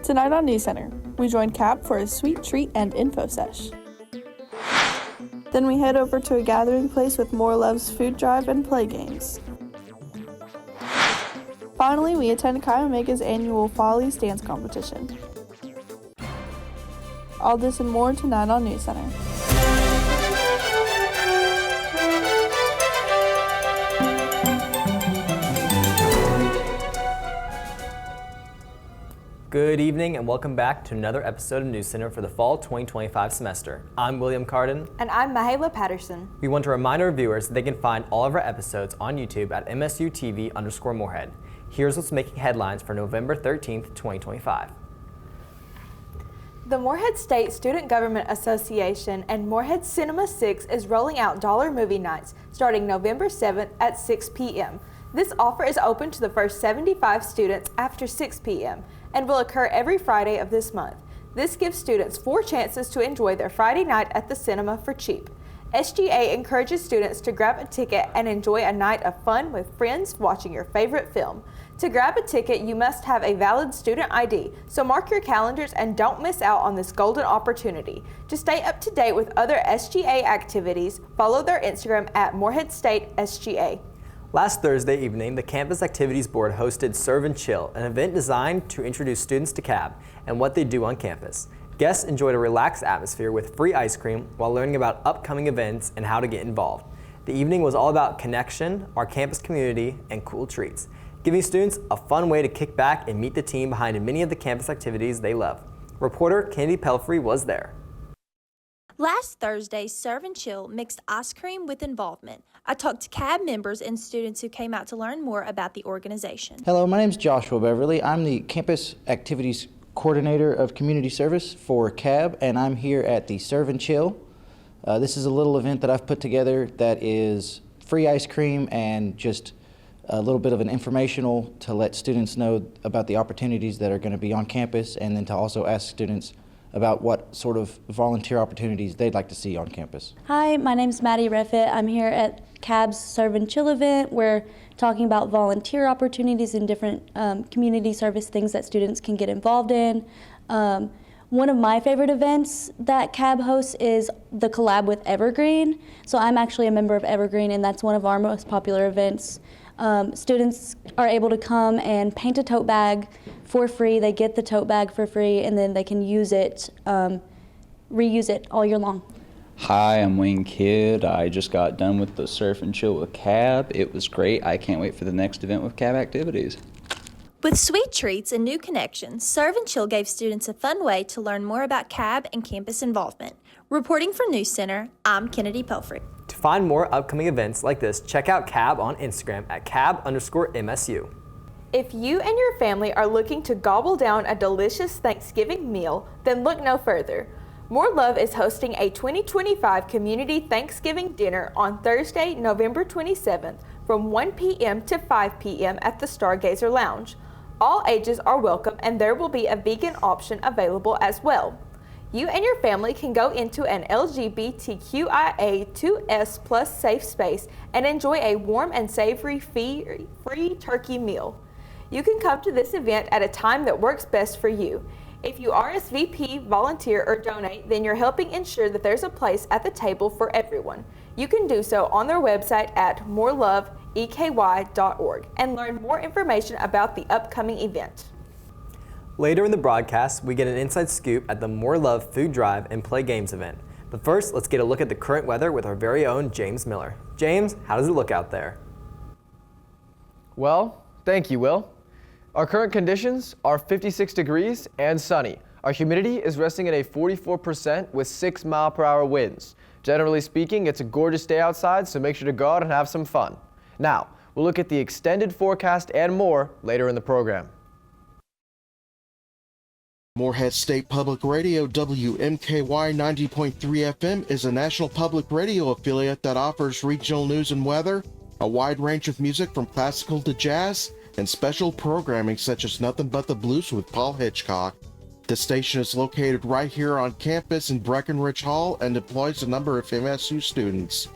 Tonight on NewsCenter, we join CAB for a sweet treat and info sesh. Then we head over to a gathering place with More Love's food drive and play games. Finally, we attend Chi Omega's annual Follies dance competition. All this and more tonight on NewsCenter. Good evening and welcome back to another episode of NewsCenter for the fall 2025 semester. I'm William Carden. And I'm Mahala Patterson. We want to remind our viewers that they can find all of our episodes on YouTube at MSUTV_Moorhead. Here's what's making headlines for November 13th, 2025. The Moorhead State Student Government Association and Moorhead Cinema 6 is rolling out dollar movie nights starting November 7th at 6 p.m. This offer is open to the first 75 students after 6 p.m. and will occur every Friday of this month. This gives students 4 chances to enjoy their Friday night at the cinema for cheap. SGA encourages students to grab a ticket and enjoy a night of fun with friends watching your favorite film. To grab a ticket, you must have a valid student ID, so mark your calendars and don't miss out on this golden opportunity. To stay up to date with other SGA activities, follow their Instagram at Moorhead State SGA. Last Thursday evening, the Campus Activities Board hosted Serve and Chill, an event designed to introduce students to CAB and what they do on campus. Guests enjoyed a relaxed atmosphere with free ice cream while learning about upcoming events and how to get involved. The evening was all about connection, our campus community, and cool treats, giving students a fun way to kick back and meet the team behind many of the campus activities they love. Reporter Kennedy Pelfrey was there. Last Thursday, Serve and Chill mixed ice cream with involvement. I talked to CAB members and students who came out to learn more about the organization. Hello, my name is Joshua Beverly. I'm the Campus Activities Coordinator of Community Service for CAB, and I'm here at the Serve and Chill. This is a little event that I've put together that is free ice cream and just a little bit of an informational to let students know about the opportunities that are going to be on campus, and then to also ask students about what sort of volunteer opportunities they'd like to see on campus. Hi, my name's Maddie Reffitt. I'm here at CAB's Serve and Chill event. We're talking about volunteer opportunities and different community service things that students can get involved in. One of my favorite events that CAB hosts is the collab with Evergreen. So I'm actually a member of Evergreen, and that's one of our most popular events. Students are able to come and paint a tote bag for free. They get the tote bag for free, and then they can use it, reuse it all year long. Hi, I'm Wayne Kidd. I just got done with the Surf and Chill with CAB. It was great. I can't wait for the next event with CAB activities. With sweet treats and new connections, Serve and Chill gave students a fun way to learn more about CAB and campus involvement. Reporting for NewsCenter, I'm Kennedy Pelfrey. To find more upcoming events like this, check out CAB on Instagram at CAB_MSU. If you and your family are looking to gobble down a delicious Thanksgiving meal, then look no further. More Love is hosting a 2025 Community Thanksgiving Dinner on Thursday, November 27th from 1 p.m. to 5 p.m. at the Stargazer Lounge. All ages are welcome, and there will be a vegan option available as well. You and your family can go into an LGBTQIA2S+ safe space and enjoy a warm and savory free turkey meal. You can come to this event at a time that works best for you. If you RSVP, volunteer, or donate, then you're helping ensure that there's a place at the table for everyone. You can do so on their website at moreloveeky.org and learn more information about the upcoming event. Later in the broadcast, we get an inside scoop at the More Love Food Drive and Play Games event. But first, let's get a look at the current weather with our very own James Miller. James, how does it look out there? Well, thank you, Will. Our current conditions are 56 degrees and sunny. Our humidity is resting at a 44% with 6-mile-per-hour winds. Generally speaking, it's a gorgeous day outside, so make sure to go out and have some fun. Now, we'll look at the extended forecast and more later in the program. Moorhead State Public Radio WMKY 90.3 FM is a national public radio affiliate that offers regional news and weather, a wide range of music from classical to jazz, and special programming such as Nothing But the Blues with Paul Hitchcock. The station is located right here on campus in Breckenridge Hall and employs a number of MSU students.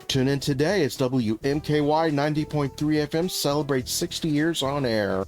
Tune in today as WMKY 90.3 FM celebrates 60 years on air.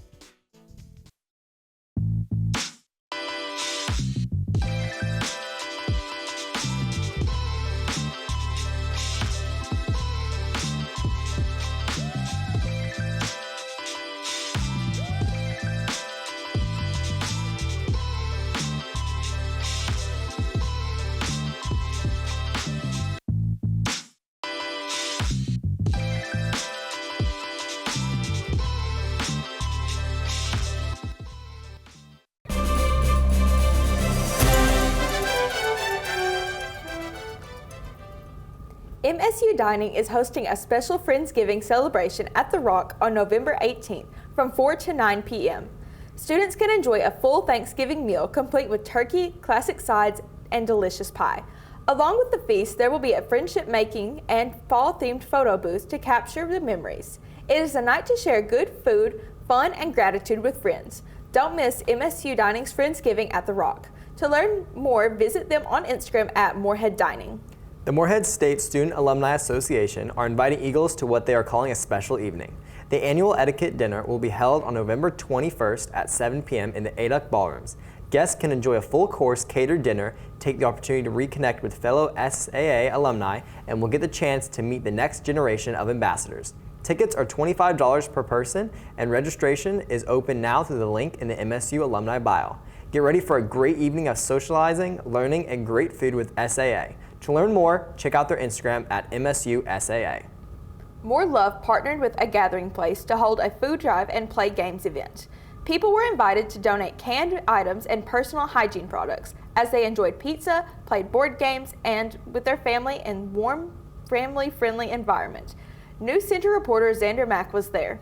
MSU Dining is hosting a special Friendsgiving celebration at The Rock on November 18th from 4 to 9 p.m. Students can enjoy a full Thanksgiving meal complete with turkey, classic sides, and delicious pie. Along with the feast, there will be a friendship making and fall-themed photo booth to capture the memories. It is a night to share good food, fun, and gratitude with friends. Don't miss MSU Dining's Friendsgiving at The Rock. To learn more, visit them on Instagram at Moorhead Dining. The Moorhead State Student Alumni Association are inviting Eagles to what they are calling a special evening. The annual etiquette dinner will be held on November 21st at 7 p.m. in the ADUC ballrooms. Guests can enjoy a full-course catered dinner, take the opportunity to reconnect with fellow SAA alumni, and will get the chance to meet the next generation of ambassadors. Tickets are $25 per person, and registration is open now through the link in the MSU alumni bio. Get ready for a great evening of socializing, learning, and great food with SAA. To learn more, check out their Instagram at MSU SAA. More Love partnered with A Gathering Place to hold a food drive and play games event. People were invited to donate canned items and personal hygiene products as they enjoyed pizza, played board games, and with their family in warm, family-friendly environment. NewsCenter reporter Xander Mack was there.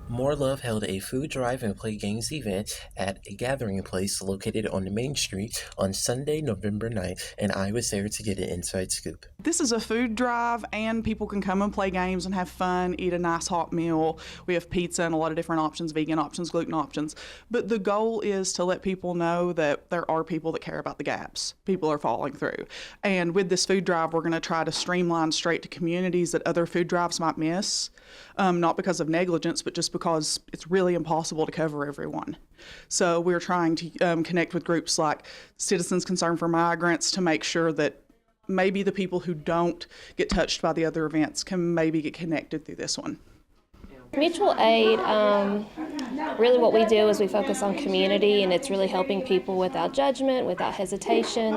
More Love held a food drive and play games event at A Gathering Place located on the main street on Sunday, November 9th, and I was there to get an inside scoop. This is a food drive, and people can come and play games and have fun, eat a nice hot meal. We have pizza and a lot of different options, vegan options, gluten options. But the goal is to let people know that there are people that care about the gaps people are falling through. And with this food drive, we're going to try to streamline straight to communities that other food drives might miss, not because of negligence, but just because it's really impossible to cover everyone. So we're trying to connect with groups like Citizens Concerned for Migrants to make sure that maybe the people who don't get touched by the other events can maybe get connected through this one. Mutual aid, really what we do is we focus on community, and it's really helping people without judgment, without hesitation.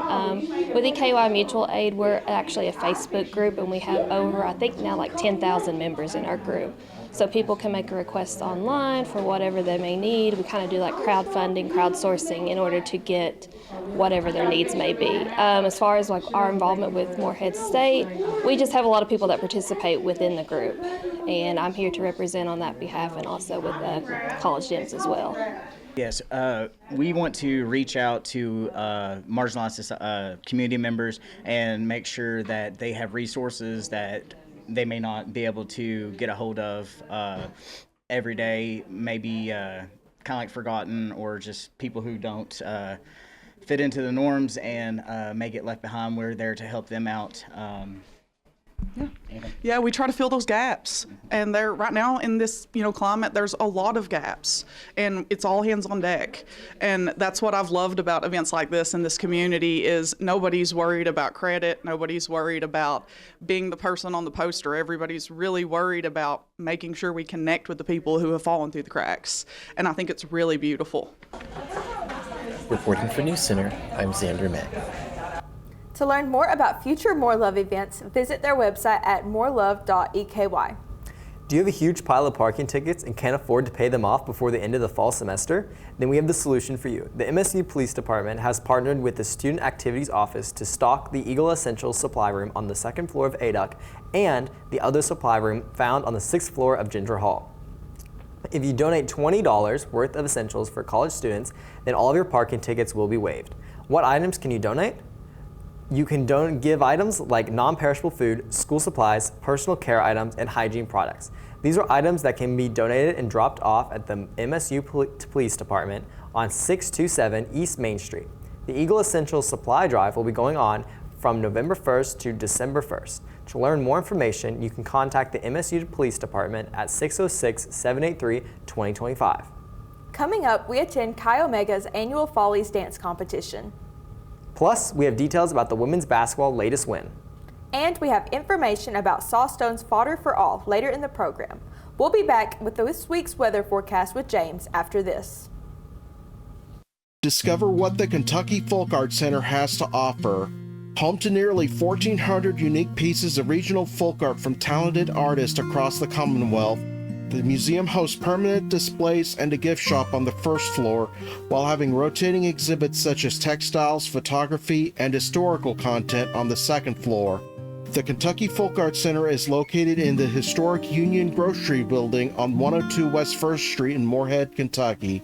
With EKY Mutual Aid, we're actually a Facebook group, and we have over, I think now, like 10,000 members in our group. So people can make a request online for whatever they may need. We kind of do like crowdfunding, crowdsourcing in order to get whatever their needs may be. As far as like our involvement with Moorhead State, we just have a lot of people that participate within the group, and I'm here to represent on that behalf, and also with college gyms as well. Yes, we want to reach out to marginalized community members and make sure that they have resources that they may not be able to get a hold of every day, maybe kind of like forgotten, or just people who don't fit into the norms and may get left behind. We're there to help them out. Yeah, we try to fill those gaps, and there right now in this climate, there's a lot of gaps, and it's all hands on deck. And that's what I've loved about events like this in this community is nobody's worried about credit, nobody's worried about being the person on the poster. Everybody's really worried about making sure we connect with the people who have fallen through the cracks, and I think it's really beautiful. Reporting for NewsCenter, I'm Xander Mack. To learn more about future More Love events, visit their website at morelove.eky. Do you have a huge pile of parking tickets and can't afford to pay them off before the end of the fall semester? Then we have the solution for you. The MSU Police Department has partnered with the Student Activities Office to stock the Eagle Essentials supply room on the second floor of ADUC and the other supply room found on the 6th floor of Ginger Hall. If you donate $20 worth of essentials for college students, then all of your parking tickets will be waived. What items can you donate? You can give items like non-perishable food, school supplies, personal care items, and hygiene products. These are items that can be donated and dropped off at the MSU Police Department on 627 East Main Street. The Eagle Essentials Supply Drive will be going on from November 1st to December 1st. To learn more information, you can contact the MSU Police Department at 606-783-2025. Coming up, we attend Chi Omega's annual Follies Dance Competition. Plus, we have details about the women's basketball latest win. And we have information about Sawstone's Fodder for All later in the program. We'll be back with this week's weather forecast with James after this. Discover what the Kentucky Folk Art Center has to offer. Home to nearly 1,400 unique pieces of regional folk art from talented artists across the Commonwealth, the museum hosts permanent displays and a gift shop on the first floor, while having rotating exhibits such as textiles, photography, and historical content on the second floor. The Kentucky Folk Arts Center is located in the historic Union Grocery Building on 102 West 1st Street in Moorhead, Kentucky.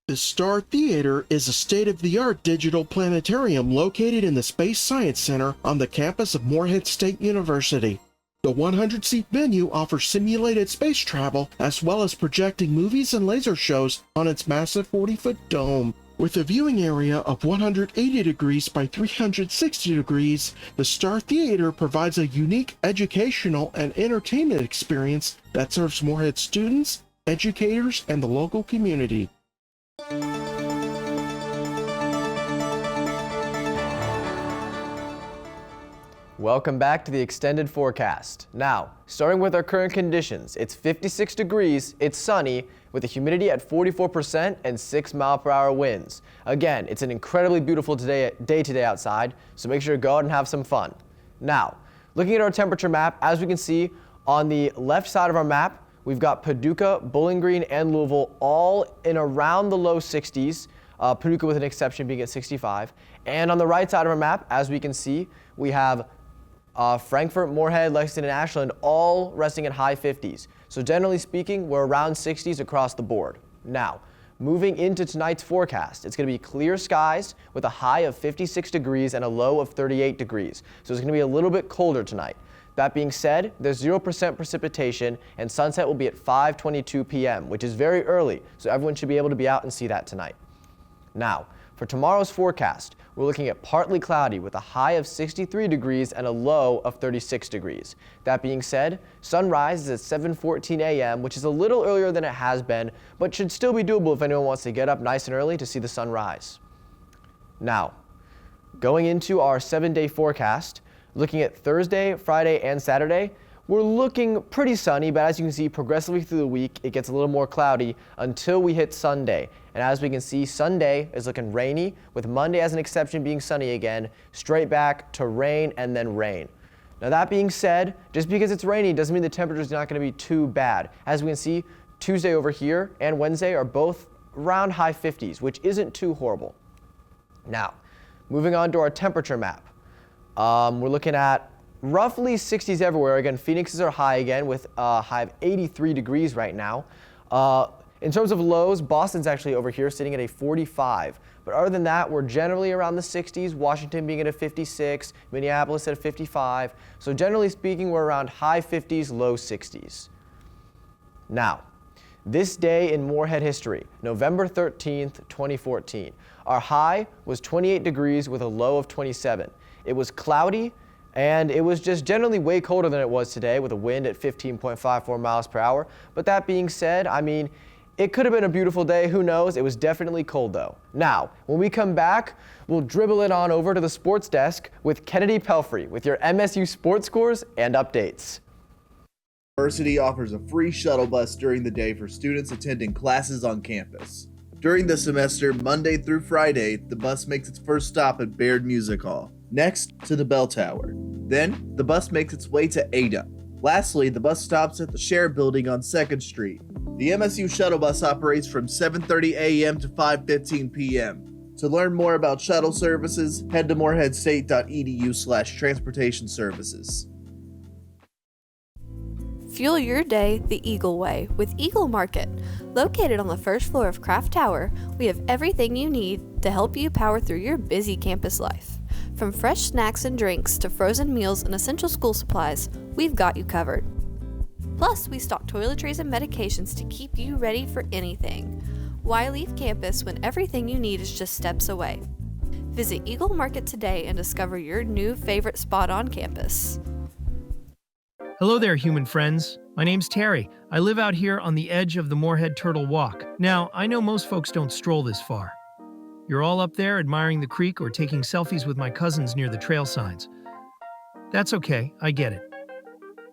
The Star Theater is a state-of-the-art digital planetarium located in the Space Science Center on the campus of Moorhead State University. The 100-seat venue offers simulated space travel as well as projecting movies and laser shows on its massive 40-foot dome. With a viewing area of 180 degrees by 360 degrees, the Star Theater provides a unique educational and entertainment experience that serves Moorhead students, educators, and the local community. Welcome back to the extended forecast. Now, starting with our current conditions, it's 56 degrees, it's sunny, with the humidity at 44% and 6-mile-per-hour winds. Again, it's an incredibly beautiful day today outside, so make sure to go out and have some fun. Now, looking at our temperature map, as we can see on the left side of our map, we've got Paducah, Bowling Green, and Louisville all in around the low 60s, Paducah with an exception being at 65. And on the right side of our map, as we can see, we have Frankfort, Moorhead, Lexington, and Ashland all resting at high 50s. So generally speaking, we're around 60s across the board. Now, moving into tonight's forecast, it's going to be clear skies with a high of 56 degrees and a low of 38 degrees. So it's going to be a little bit colder tonight. That being said, there's 0% precipitation and sunset will be at 5:22 p.m., which is very early, so everyone should be able to be out and see that tonight. Now, for tomorrow's forecast, we're looking at partly cloudy with a high of 63 degrees and a low of 36 degrees. That being said, sunrise is at 7:14 a.m., which is a little earlier than it has been, but should still be doable if anyone wants to get up nice and early to see the sun rise. Now, going into our 7-day forecast, looking at Thursday, Friday, and Saturday, we're looking pretty sunny, but as you can see, progressively through the week, it gets a little more cloudy until we hit Sunday. And as we can see, Sunday is looking rainy, with Monday as an exception being sunny again, straight back to rain and then rain. Now that being said, just because it's rainy doesn't mean the temperature is not going to be too bad. As we can see, Tuesday over here and Wednesday are both around high 50s, which isn't too horrible. Now, moving on to our temperature map. We're looking at roughly 60s everywhere. Again, Phoenix's are high again with a high of 83 degrees right now. In terms of lows, Boston's actually over here sitting at a 45. But other than that, we're generally around the 60s, Washington being at a 56, Minneapolis at a 55. So generally speaking, we're around high 50s, low 60s. Now, this day in Moorhead history, November 13th, 2014. Our high was 28 degrees with a low of 27. It was cloudy, and it was just generally way colder than it was today with a wind at 15.54 miles per hour. But that being said, I mean, it could have been a beautiful day, who knows? It was definitely cold though. Now, when we come back, we'll dribble it on over to the sports desk with Kennedy Pelfrey with your MSU sports scores and updates. University offers a free shuttle bus during the day for students attending classes on campus. During the semester, Monday through Friday, the bus makes its first stop at Baird Music Hall, next to the Bell Tower. Then, the bus makes its way to Ada. Lastly, the bus stops at the Share Building on 2nd Street. The MSU shuttle bus operates from 7:30 a.m. to 5:15 p.m. To learn more about shuttle services, head to moorheadstate.edu/transportation services. Fuel your day the Eagle way with Eagle Market. Located on the first floor of Craft Tower, we have everything you need to help you power through your busy campus life. From fresh snacks and drinks to frozen meals and essential school supplies, we've got you covered. Plus, we stock toiletries and medications to keep you ready for anything. Why leave campus when everything you need is just steps away? Visit Eagle Market today and discover your new favorite spot on campus. Hello there, human friends. My name's Terry. I live out here on the edge of the Moorhead Turtle Walk. Now, I know most folks don't stroll this far. You're all up there admiring the creek or taking selfies with my cousins near the trail signs. That's okay, I get it.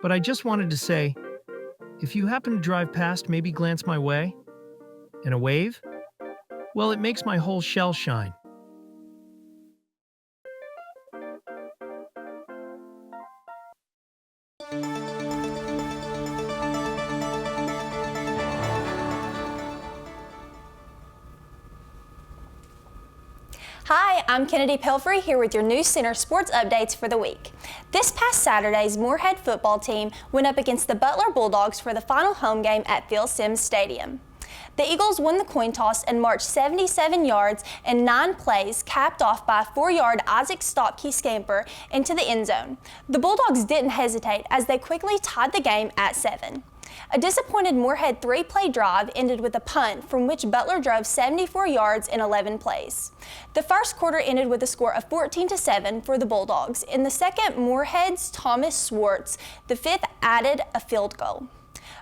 But I just wanted to say, if you happen to drive past, maybe glance my way. And a wave? Well, it makes my whole shell shine. Hi, I'm Kennedy Pelfrey here with your NewsCenter sports updates for the week. This past Saturday's Moorhead football team went up against the Butler Bulldogs for the final home game at Phil Simms Stadium. The Eagles won the coin toss and marched 77 yards in 9 plays, capped off by a 4-yard Isaac Stopke scamper into the end zone. The Bulldogs didn't hesitate as they quickly tied the game at 7. A disappointed Moorhead 3-play drive ended with a punt from which Butler drove 74 yards in 11 plays. The first quarter ended with a score of 14-7 for the Bulldogs. In the second, Moorhead's Thomas Swartz, the fifth, added a field goal.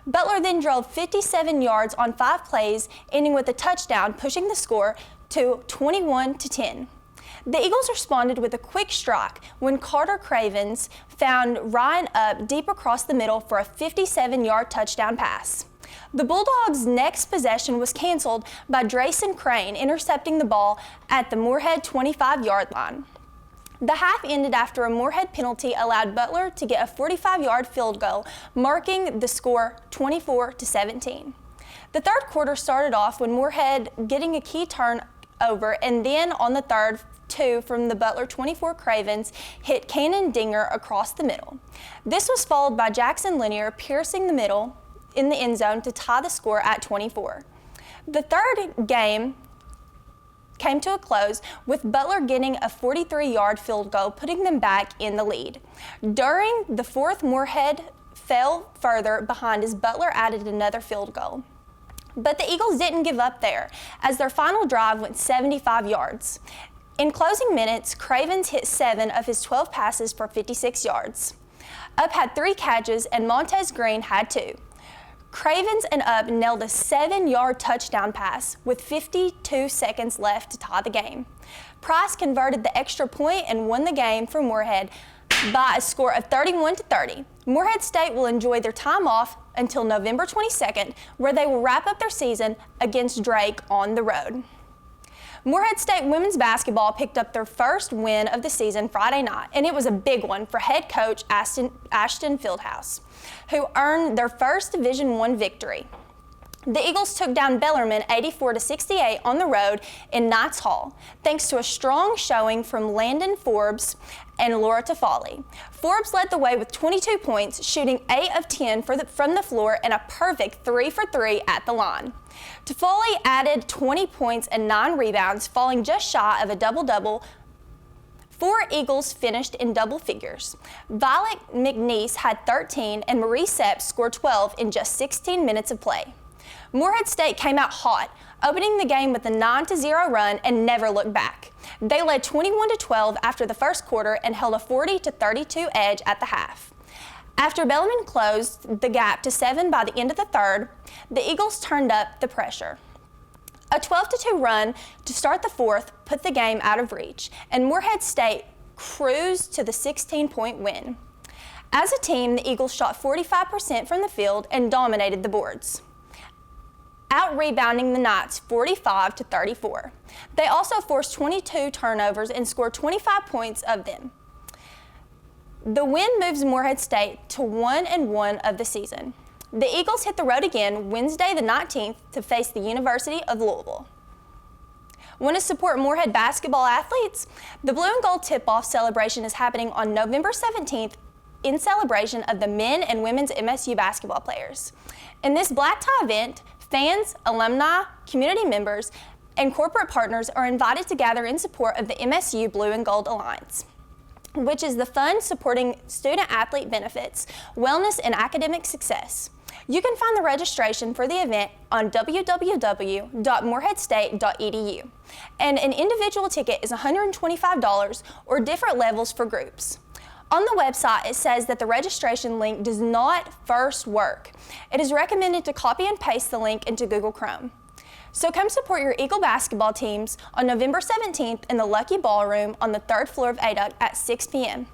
Butler then drove 57 yards on 5 plays, ending with a touchdown, pushing the score to 21-10. The Eagles responded with a quick strike when Carter Cravens found Ryan Up deep across the middle for a 57-yard touchdown pass. The Bulldogs' next possession was canceled by Drayson Crane intercepting the ball at the Moorhead 25-yard line. The half ended after a Moorhead penalty allowed Butler to get a 45-yard field goal, marking the score 24-17. The third quarter started off when Moorhead getting a key turnover, and then on the third, 2 from the Butler 24 Cravens hit Cannon Dinger across the middle. This was followed by Jackson Linear piercing the middle in the end zone to tie the score at 24. The third game came to a close with Butler getting a 43-yard field goal, putting them back in the lead. During the fourth, Moorhead fell further behind as Butler added another field goal. But the Eagles didn't give up there, as their final drive went 75 yards. In closing minutes, Cravens hit 7 of his 12 passes for 56 yards. Up had 3 catches and Montez Green had 2. Cravens and Up nailed a 7-yard touchdown pass with 52 seconds left to tie the game. Price converted the extra point and won the game for Moorhead by a score of 31-30. Moorhead State will enjoy their time off until November 22nd, where they will wrap up their season against Drake on the road. Moorhead State women's basketball picked up their first win of the season Friday night, and it was a big one for head coach Ashton Fieldhouse, who earned their first Division I victory. The Eagles took down Bellarmine 84-68 on the road in Knights Hall, thanks to a strong showing from Landon Forbes and Laura Tafali. Forbes led the way with 22 points, shooting 8 of 10 from the floor and a perfect 3 for 3 at the line. Tafali added 20 points and 9 rebounds, falling just shy of a double-double. 4 Eagles finished in double figures. Violet McNeese had 13 and Marie Sepp scored 12 in just 16 minutes of play. Moorhead State came out hot, opening the game with a 9-0 run and never looked back. They led 21-12 after the first quarter and held a 40-32 edge at the half. After Bellarmine closed the gap to 7 by the end of the third, the Eagles turned up the pressure. A 12-2 run to start the fourth put the game out of reach, and Moorhead State cruised to the 16-point win. As a team, the Eagles shot 45% from the field and dominated the boards, out-rebounding the Knights 45-34. They also forced 22 turnovers and scored 25 points of them. The win moves Moorhead State to 1-1 of the season. The Eagles hit the road again Wednesday the 19th to face the University of Louisville. Want to support Moorhead basketball athletes? The Blue and Gold Tip-Off celebration is happening on November 17th in celebration of the men and women's MSU basketball players. In this black tie event, fans, alumni, community members, and corporate partners are invited to gather in support of the MSU Blue and Gold Alliance, which is the fund supporting student-athlete benefits, wellness, and academic success. You can find the registration for the event on www.moorheadstate.edu, and an individual ticket is $125 or different levels for groups. On the website, it says that the registration link does not first work. It is recommended to copy and paste the link into Google Chrome. So come support your Eagle basketball teams on November 17th in the Lucky Ballroom on the 3rd floor of ADUC at 6 p.m.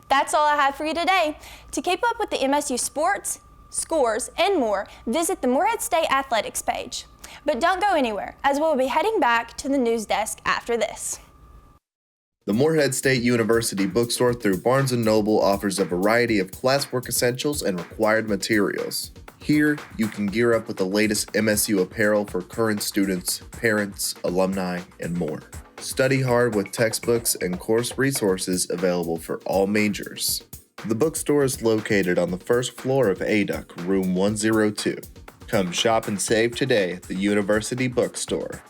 That's all I have for you today. To keep up with the MSU sports, scores, and more, visit the Moorhead State Athletics page. But don't go anywhere, as we'll be heading back to the news desk after this. The Moorhead State University bookstore through Barnes & Noble offers a variety of classwork essentials and required materials. Here, you can gear up with the latest MSU apparel for current students, parents, alumni, and more. Study hard with textbooks and course resources available for all majors. The bookstore is located on the first floor of ADUC, room 102. Come shop and save today at the University Bookstore.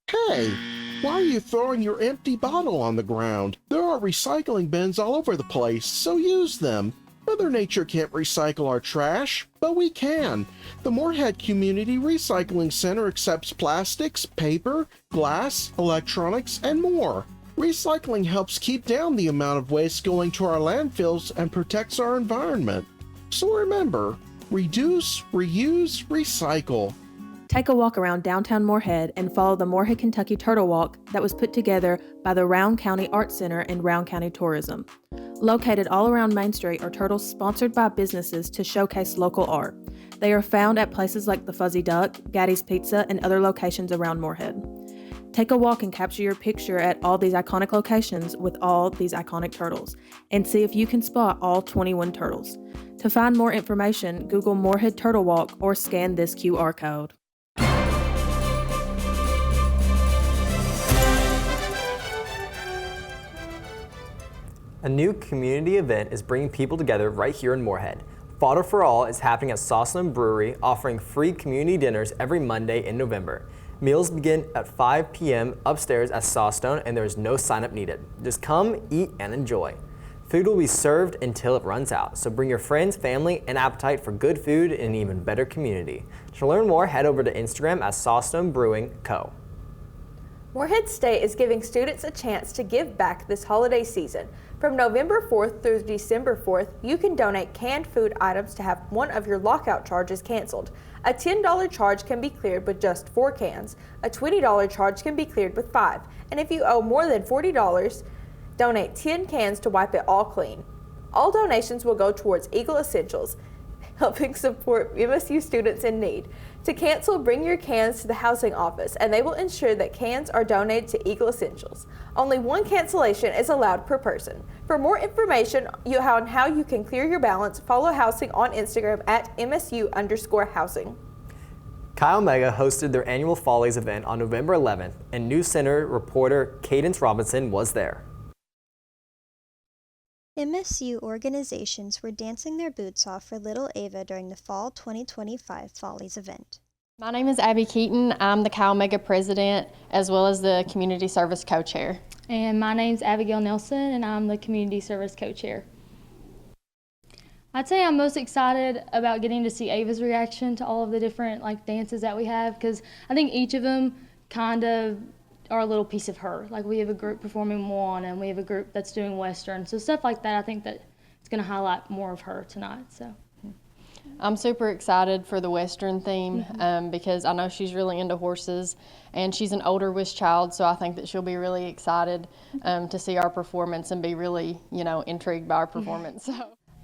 Hey, why are you throwing your empty bottle on the ground? There are recycling bins all over the place, so use them. Mother Nature can't recycle our trash, but we can. The Moorhead Community Recycling Center accepts plastics, paper, glass, electronics, and more. Recycling helps keep down the amount of waste going to our landfills and protects our environment. So remember, reduce, reuse, recycle. Take a walk around downtown Moorhead and follow the Moorhead, Kentucky Turtle Walk that was put together by the Round County Arts Center and Round County Tourism. Located all around Main Street are turtles sponsored by businesses to showcase local art. They are found at places like the Fuzzy Duck, Gaddy's Pizza, and other locations around Moorhead. Take a walk and capture your picture at all these iconic locations with all these iconic turtles, and see if you can spot all 21 turtles. To find more information, Google Moorhead Turtle Walk or scan this QR code. A new community event is bringing people together right here in Moorhead. Fodder for All is happening at Sawstone Brewery, offering free community dinners every Monday in November. Meals begin at 5 p.m. upstairs at Sawstone, and there is no sign-up needed. Just come, eat, and enjoy. Food will be served until it runs out, so bring your friends, family, and appetite for good food and an even better community. To learn more, head over to Instagram at Sawstone Brewing Co. Moorhead State is giving students a chance to give back this holiday season. From November 4th through December 4th, you can donate canned food items to have one of your lockout charges canceled. A $10 charge can be cleared with just 4 cans. A $20 charge can be cleared with 5. And if you owe more than $40, donate 10 cans to wipe it all clean. All donations will go towards Eagle Essentials, helping support MSU students in need. To cancel, bring your cans to the housing office, and they will ensure that cans are donated to Eagle Essentials. Only 1 cancellation is allowed per person. For more information on how you can clear your balance, follow Housing on Instagram at MSU_housing. Chi Omega hosted their annual Follies event on November 11th, and NewsCenter reporter Cadence Robinson was there. MSU organizations were dancing their boots off for little Ava during the Fall 2025 Follies event. My name is Abby Keaton. I'm the Chi Omega president as well as the community service co-chair. And my name's Abigail Nelson and I'm the community service co-chair. I'd say I'm most excited about getting to see Ava's reaction to all of the different dances that we have, because I think each of them kind of are a little piece of her. Like, we have a group performing Moana and we have a group that's doing Western. So stuff like that, I think that it's going to highlight more of her tonight. So I'm super excited for the Western theme because I know she's really into horses and she's an older wish child, so I think that she'll be really excited to see our performance and be really, intrigued by our performance.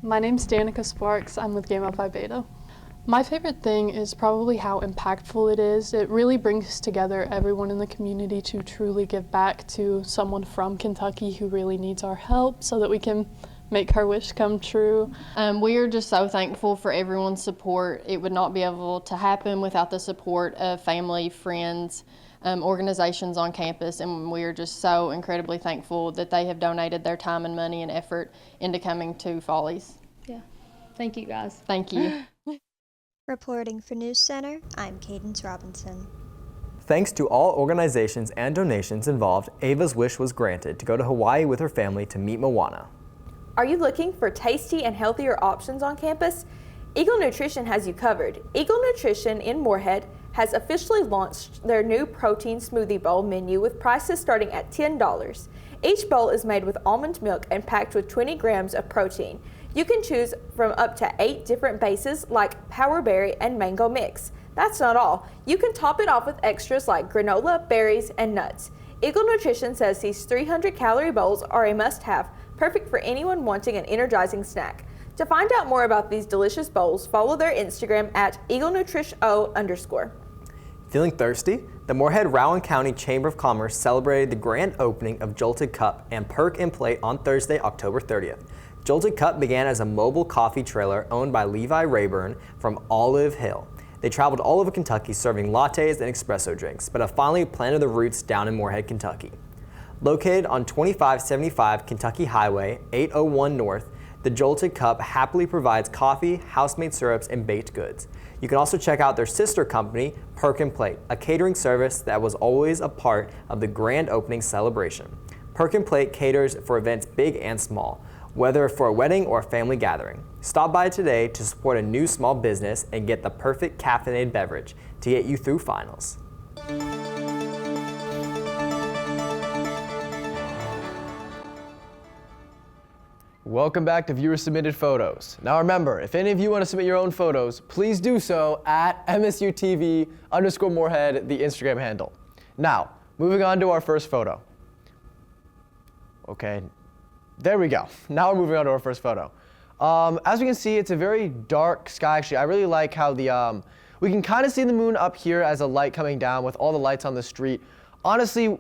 My name's Danica Sparks. I'm with Gamma Phi Beta. My favorite thing is probably how impactful it is. It really brings together everyone in the community to truly give back to someone from Kentucky who really needs our help so that we can make her wish come true. We are just so thankful for everyone's support. It would not be able to happen without the support of family, friends, organizations on campus, and we are just so incredibly thankful that they have donated their time and money and effort into coming to Follies. Yeah, thank you guys. Thank you. Reporting for NewsCenter, I'm Cadence Robinson. Thanks to all organizations and donations involved, Ava's wish was granted to go to Hawaii with her family to meet Moana. Are you looking for tasty and healthier options on campus? Eagle Nutrition has you covered. Eagle Nutrition in Moorhead has officially launched their new protein smoothie bowl menu with prices starting at $10. Each bowl is made with almond milk and packed with 20 grams of protein. You can choose from up to 8 different bases like Power Berry and Mango Mix. That's not all. You can top it off with extras like granola, berries, and nuts. Eagle Nutrition says these 300-calorie bowls are a must-have, perfect for anyone wanting an energizing snack. To find out more about these delicious bowls, follow their Instagram at EagleNutrition_. Feeling thirsty? The Moorhead Rowan County Chamber of Commerce celebrated the grand opening of Jolted Cup and Perk and Play on Thursday, October 30th. Jolted Cup began as a mobile coffee trailer owned by Levi Rayburn from Olive Hill. They traveled all over Kentucky serving lattes and espresso drinks, but have finally planted their roots down in Moorhead, Kentucky. Located on 2575 Kentucky Highway 801 North, the Jolted Cup happily provides coffee, house-made syrups, and baked goods. You can also check out their sister company, Perkin Plate, a catering service that was always a part of the grand opening celebration. Perkin Plate caters for events big and small, whether for a wedding or a family gathering. Stop by today to support a new small business and get the perfect caffeinated beverage to get you through finals. Welcome back to Viewer Submitted Photos. Now remember, if any of you want to submit your own photos, please do so at MSUTV_Moorhead, the Instagram handle. Now, moving on to our first photo. Okay, there we go. Now we're moving on to our first photo. As we can see, it's a very dark sky. Actually, I really like how we can kind of see the moon up here as a light coming down with all the lights on the street. Honestly,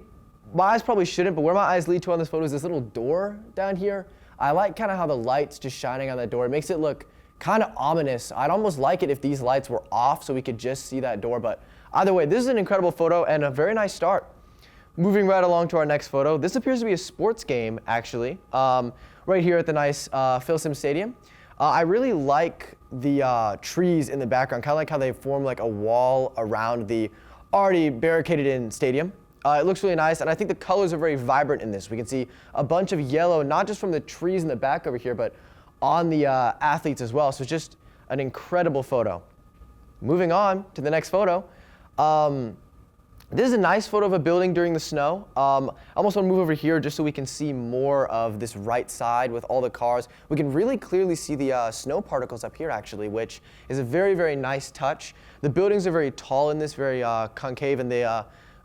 my eyes probably shouldn't, but where my eyes lead to on this photo is this little door down here. I like kind of how the light's just shining on that door. It makes it look kind of ominous. I'd almost like it if these lights were off so we could just see that door, but either way, this is an incredible photo and a very nice start. Moving right along to our next photo. This appears to be a sports game, actually, right here at the nice Phil Simms Stadium. I really like the trees in the background, kind of like how they form like a wall around the already barricaded in stadium. It looks really nice, and I think the colors are very vibrant in this. We can see a bunch of yellow, not just from the trees in the back over here, but on the athletes as well. So it's just an incredible photo. Moving on to the next photo. This is a nice photo of a building during the snow. I almost want to move over here just so we can see more of this right side with all the cars. We can really clearly see the snow particles up here, actually, which is a very, very nice touch. The buildings are very tall in this, very concave, and they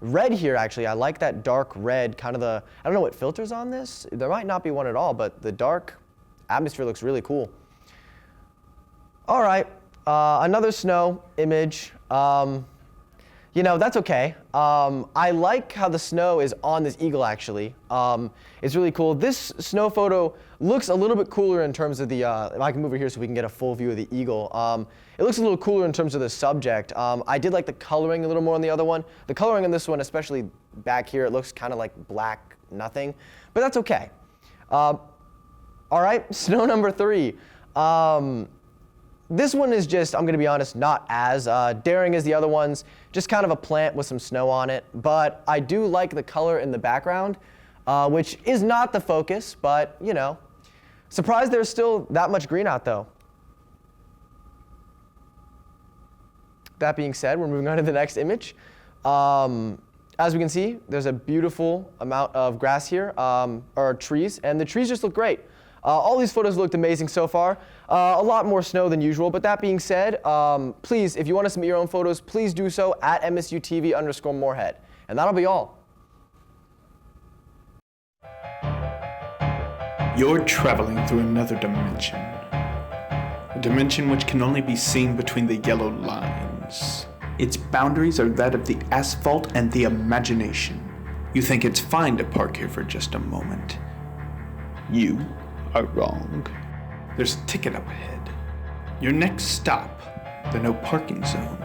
red here, actually, I like that dark red, kind of I don't know what filters on this. There might not be one at all, but the dark atmosphere looks really cool. All right, another snow image. You know, that's okay. I like how the snow is on this eagle, actually. It's really cool. This snow photo looks a little bit cooler in terms of the, if I can move over here so we can get a full view of the eagle. It looks a little cooler in terms of the subject. I did like the coloring a little more on the other one. The coloring on this one, especially back here, it looks kind of like black nothing, but that's okay. All right, snow number 3. This one is just, I'm going to be honest, not as daring as the other ones. Just kind of a plant with some snow on it. But I do like the color in the background, which is not the focus, but, you know. Surprised there's still that much green out, though. That being said, we're moving on to the next image. As we can see, there's a beautiful amount of grass here, or trees, and the trees just look great. All these photos looked amazing so far. A lot more snow than usual, but that being said, please, if you want to submit your own photos, please do so at MSUTV_Moorhead. And that'll be all. You're traveling through another dimension. A dimension which can only be seen between the yellow lines. Its boundaries are that of the asphalt and the imagination. You think it's fine to park here for just a moment. You are wrong. There's a ticket up ahead. Your next stop, the no parking zone.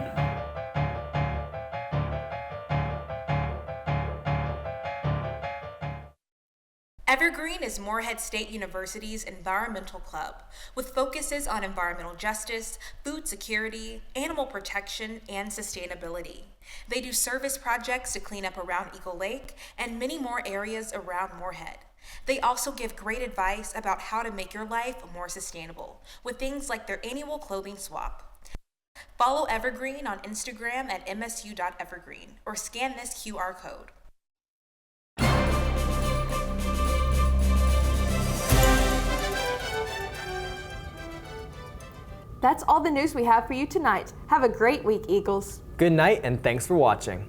Evergreen is Moorhead State University's environmental club, with focuses on environmental justice, food security, animal protection, and sustainability. They do service projects to clean up around Eagle Lake and many more areas around Moorhead. They also give great advice about how to make your life more sustainable, with things like their annual clothing swap. Follow Evergreen on Instagram at msu.evergreen or scan this QR code. That's all the news we have for you tonight. Have a great week, Eagles. Good night, and thanks for watching.